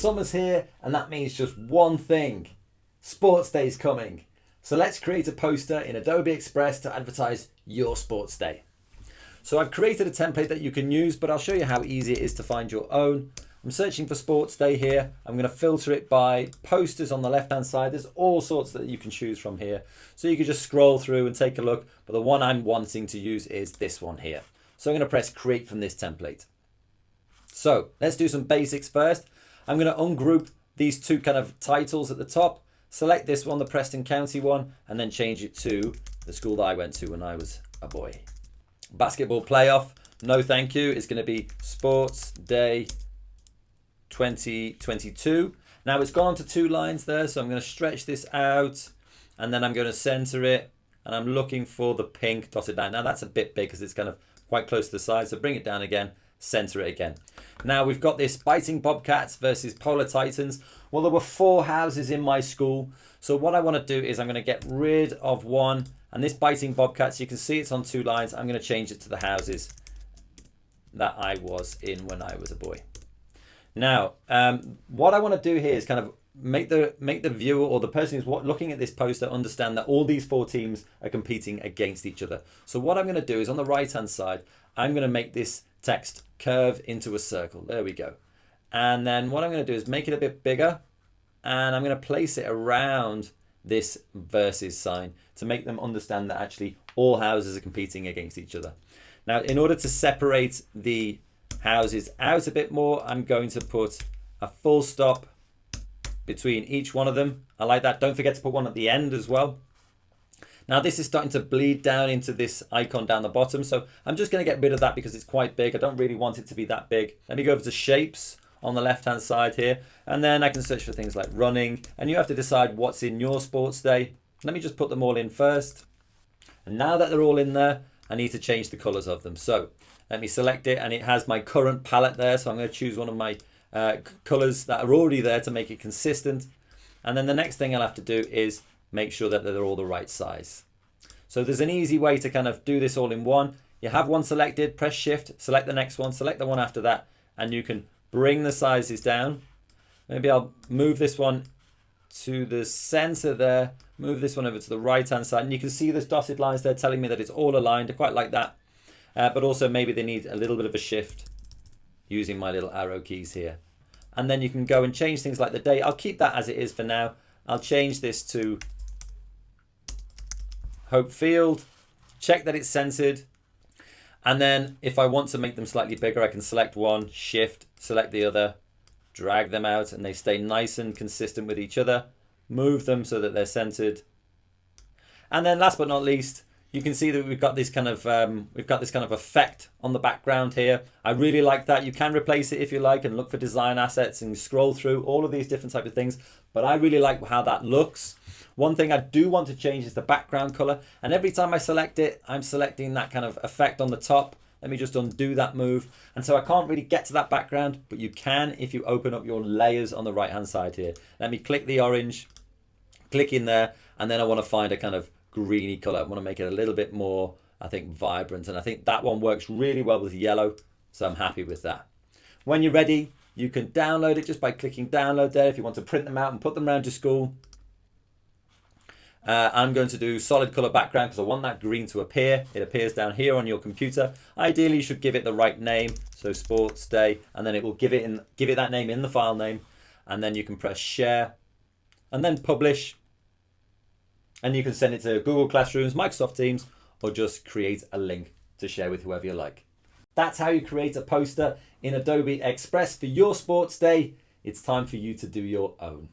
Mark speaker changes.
Speaker 1: summer's here, and that means just one thing. Sports Day's coming. So let's create a poster in Adobe Express to advertise your sports day. So I've created a template that you can use, but I'll show you how easy it is to find your own. I'm searching for Sports Day here. I'm going to filter it by posters on the left-hand side. There's all sorts that you can choose from here. So you can just scroll through and take a look. But the one I'm wanting to use is this one here. So I'm going to press Create from this template. So let's do some basics first. I'm going to ungroup these two kind of titles at the top. Select this one, the Preston County one, and then change it to the school that I went to when I was a boy. Basketball playoff, no thank you. It's going to be Sports Day 2022. Now it's gone to 2 lines there, so I'm going to stretch this out, and then I'm going to center it, and I'm looking for the pink dotted line. Now that's a bit big because it's kind of quite close to the side, so bring it down again, center it again. Now we've got this Biting Bobcats versus Polar Titans. Well, there were 4 houses in my school, so what I want to do is I'm going to get rid of one, and this Biting Bobcats, you can see it's on 2 lines. I'm going to change it to the houses that I was in when I was a boy. Now, what I want to do here is kind of make the viewer or the person who's looking at this poster understand that all these 4 teams are competing against each other. So what I'm going to do is on the right-hand side, I'm going to make this text curve into a circle. There we go. And then what I'm going to do is make it a bit bigger, and I'm going to place it around this versus sign to make them understand that actually all houses are competing against each other. Now, in order to separate the houses out a bit more, I'm going to put a full stop between each one of them. I like that. Don't forget to put one at the end as well. Now this is starting to bleed down into this icon down the bottom, so I'm just going to get rid of that because it's quite big. I don't really want it to be that big. Let me go over to shapes on the left hand side here, and then I can search for things like running, and you have to decide what's in your sports day. Let me just put them all in first, and now that they're all in there, I need to change the colors of them. So let me select it, and it has my current palette there, so I'm going to choose one of my colors that are already there to make it consistent. And then the next thing I'll have to do is make sure that they're all the right size. So there's an easy way to kind of do this all in one. You have one selected, press shift, select the next one, select the one after that, and you can bring the sizes down. Maybe I'll move this one to the center there, move this one over to the right hand side, and you can see there's dotted lines there telling me that it's all aligned. I quite like that. But also maybe they need a little bit of a shift using my little arrow keys here. And then you can go and change things like the date. I'll keep that as it is for now. I'll change this to Hope Field, check that it's centered. And then if I want to make them slightly bigger, I can select one, shift, select the other, drag them out, and they stay nice and consistent with each other. Move them so that they're centered. And then last but not least, you can see that we've got this kind of effect on the background here. I really like that. You can replace it if you like and look for design assets and scroll through all of these different types of things. But I really like how that looks. One thing I do want to change is the background color. And every time I select it, I'm selecting that kind of effect on the top. Let me just undo that move. And so I can't really get to that background, but you can if you open up your layers on the right hand side here. Let me click the orange, click in there, and then I want to find a kind of greeny color. I want to make it a little bit more, I think, vibrant, and I think that one works really well with yellow, so I'm happy with that. When you're ready, you can download it just by clicking download there if you want to print them out and put them around your school. I'm going to do solid color background because I want that green to appear. It appears down here on your computer. Ideally, you should give it the right name, so Sports Day, and then it will give it that name in the file name, and then you can press share and then publish. And you can send it to Google Classrooms, Microsoft Teams, or just create a link to share with whoever you like. That's how you create a poster in Adobe Express for your sports day. It's time for you to do your own.